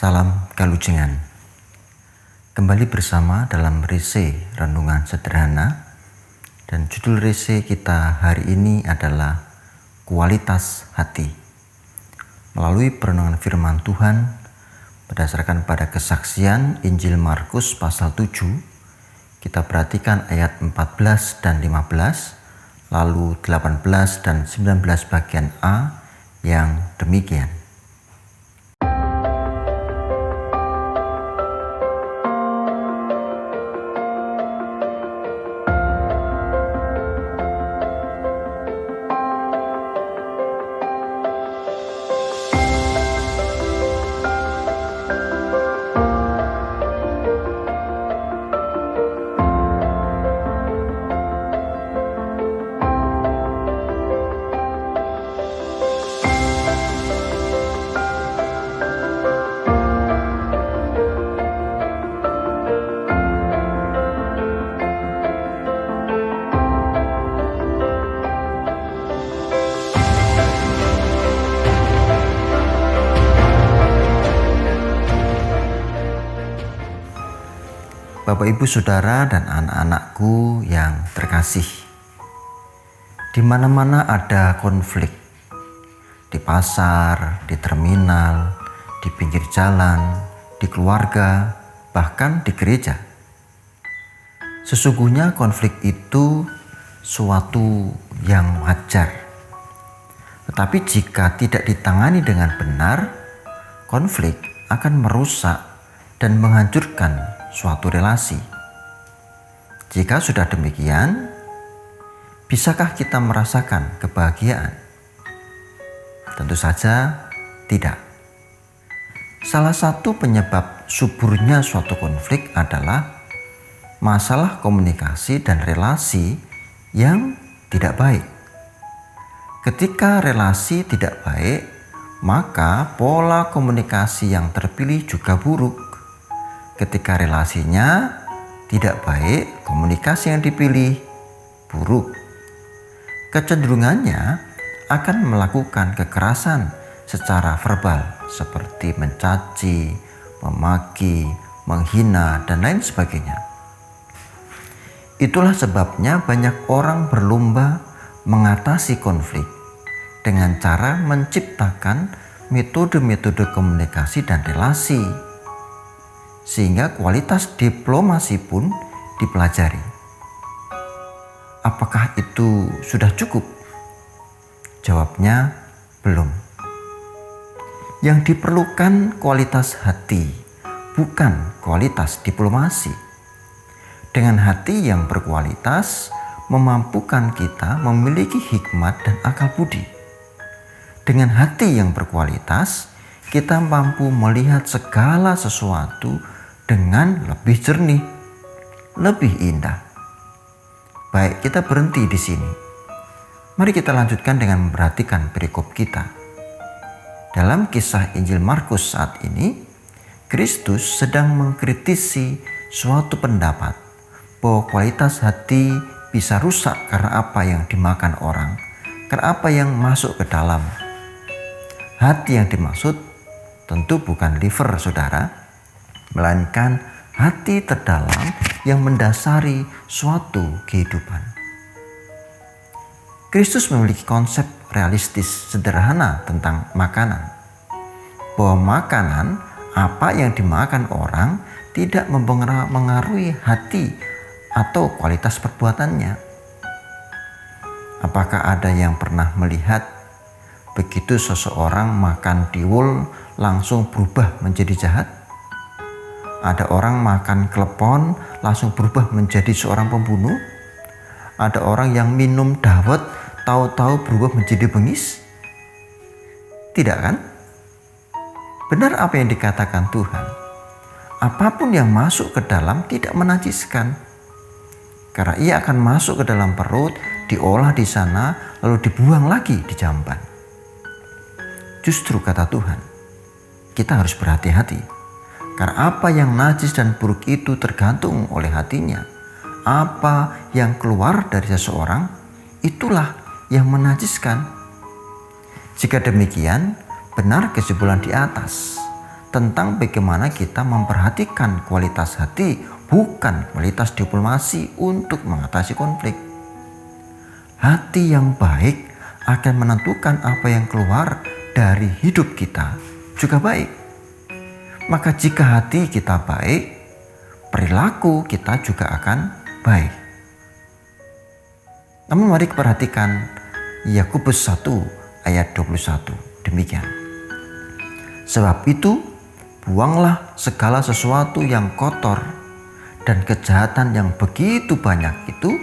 Salam Kalujengan. Kembali bersama dalam rese renungan sederhana, dan judul rese kita hari ini adalah kualitas hati. Melalui perenungan firman Tuhan berdasarkan pada kesaksian Injil Markus pasal 7, kita perhatikan ayat 14 dan 15, lalu 18 dan 19 bagian A yang demikian. Bapak, Ibu, Saudara, dan anak-anakku yang terkasih, di mana-mana ada konflik, di pasar, di terminal, di pinggir jalan, di keluarga, bahkan di gereja. Sesungguhnya konflik itu suatu yang wajar. Tetapi jika tidak ditangani dengan benar, konflik akan merusak dan menghancurkan suatu relasi. Jika sudah demikian, bisakah kita merasakan kebahagiaan? Tentu saja tidak. Salah satu penyebab suburnya suatu konflik adalah masalah komunikasi dan relasi yang tidak baik. Ketika relasi tidak baik, maka pola komunikasi yang terpilih juga buruk. Ketika relasinya tidak baik, komunikasi yang dipilih buruk. Kecenderungannya akan melakukan kekerasan secara verbal seperti mencaci, memaki, menghina, dan lain sebagainya. Itulah sebabnya banyak orang berlomba mengatasi konflik dengan cara menciptakan metode-metode komunikasi dan relasi, sehingga kualitas diplomasi pun dipelajari. Apakah itu sudah cukup? Jawabnya belum. Yang diperlukan kualitas hati, bukan kualitas diplomasi. Dengan hati yang berkualitas, memampukan kita memiliki hikmat dan akal budi. Dengan hati yang berkualitas, kita mampu melihat segala sesuatu dengan lebih jernih, lebih indah. Baik, kita berhenti di sini. Mari kita lanjutkan dengan memperhatikan perikop kita. Dalam kisah Injil Markus saat ini, Kristus sedang mengkritisi suatu pendapat bahwa kualitas hati bisa rusak karena apa yang dimakan orang, karena apa yang masuk ke dalam. Hati yang dimaksud tentu bukan liver, saudara, melainkan hati terdalam yang mendasari suatu kehidupan. Kristus memiliki konsep realistis sederhana tentang makanan, bahwa makanan apa yang dimakan orang tidak mempengaruhi hati atau kualitas perbuatannya. Apakah ada yang pernah melihat begitu seseorang makan tiwul langsung berubah menjadi jahat? Ada orang makan klepon langsung berubah menjadi seorang pembunuh? Ada orang yang minum dawet tahu-tahu berubah menjadi bengis? Tidak, kan? Benar apa yang dikatakan Tuhan. Apapun yang masuk ke dalam tidak menajiskan. Karena ia akan masuk ke dalam perut, diolah di sana, lalu dibuang lagi di jamban. Justru kata Tuhan, kita harus berhati-hati. Karena apa yang najis dan buruk itu tergantung oleh hatinya. Apa yang keluar dari seseorang, itulah yang menajiskan. Jika demikian, benar kesimpulan di atas. tentang bagaimana kita memperhatikan kualitas hati, bukan kualitas diplomasi untuk mengatasi konflik. Hati yang baik akan menentukan apa yang keluar dari hidup kita juga baik. Maka jika hati kita baik, perilaku kita juga akan baik. Namun mari perhatikan Yakobus 1 ayat 21. Demikian. Sebab itu, buanglah segala sesuatu yang kotor dan kejahatan yang begitu banyak itu,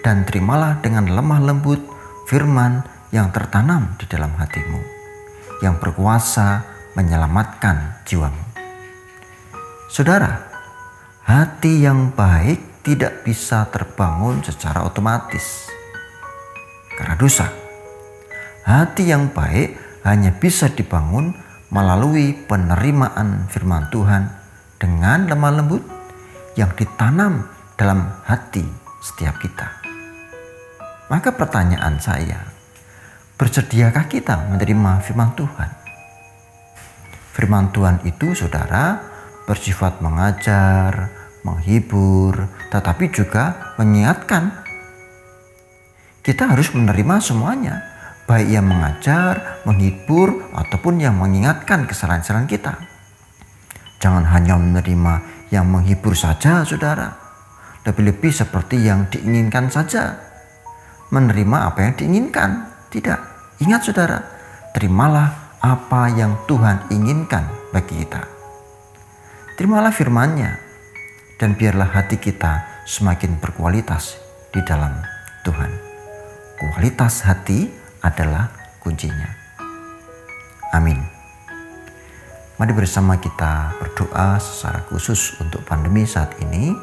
dan terimalah dengan lemah lembut firman yang tertanam di dalam hatimu, yang berkuasa menyelamatkan jiwamu. Saudara, hati yang baik tidak bisa terbangun secara otomatis karena dosa. Hati yang baik hanya bisa dibangun melalui penerimaan firman Tuhan dengan lemah lembut yang ditanam dalam hati setiap kita. Maka pertanyaan saya, bersediakah kita menerima firman Tuhan? Firman Tuhan itu, saudara, bersifat mengajar, menghibur, tetapi juga mengingatkan. Kita harus menerima semuanya, baik yang mengajar, menghibur, ataupun yang mengingatkan kesalahan-kesalahan kita. Jangan hanya menerima yang menghibur saja, saudara. Lebih-lebih seperti yang diinginkan saja. Menerima apa yang diinginkan. Tidak. Ingat, saudara, terimalah apa yang Tuhan inginkan bagi kita. Terimalah firman-Nya, dan biarlah hati kita semakin berkualitas di dalam Tuhan. Kualitas hati adalah kuncinya. Amin. Mari bersama kita berdoa secara khusus untuk pandemi saat ini,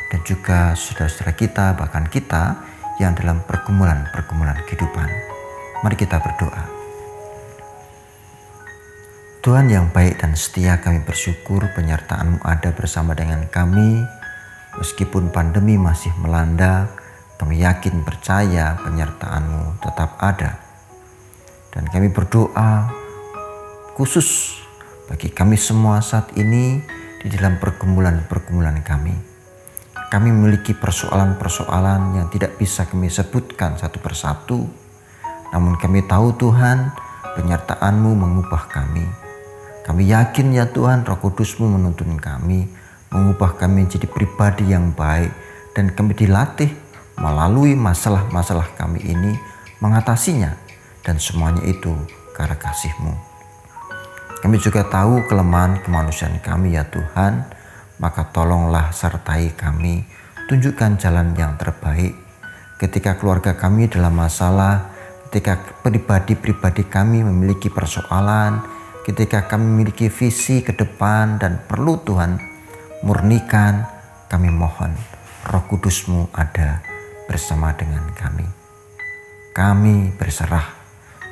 dan juga saudara-saudara kita, bahkan kita yang dalam pergumulan-pergumulan kehidupan. Mari kita berdoa. Tuhan yang baik dan setia, kami bersyukur penyertaan-Mu ada bersama dengan kami. Meskipun pandemi masih melanda, kami yakin percaya penyertaan-Mu tetap ada. Dan kami berdoa khusus bagi kami semua saat ini di dalam pergumulan-pergumulan kami. Kami memiliki persoalan-persoalan yang tidak bisa kami sebutkan satu persatu. Namun kami tahu Tuhan, penyertaan-Mu mengubah kami. Kami yakin ya Tuhan, Roh Kudus-Mu menuntun kami, mengubah kami menjadi pribadi yang baik. Dan kami dilatih melalui masalah-masalah kami ini, mengatasinya. Dan semuanya itu karena kasih-Mu. Kami juga tahu kelemahan kemanusiaan kami ya Tuhan, maka tolonglah sertai kami, tunjukkan jalan yang terbaik. Ketika keluarga kami dalam masalah, ketika pribadi-pribadi kami memiliki persoalan, ketika kami memiliki visi ke depan dan perlu Tuhan murnikan, kami mohon Roh Kudus-Mu ada bersama dengan kami. Kami berserah,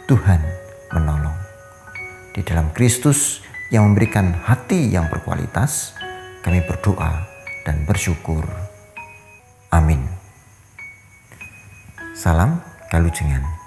Tuhan menolong. Di dalam Kristus yang memberikan hati yang berkualitas, kami berdoa dan bersyukur. Amin. Salam Kalujengan.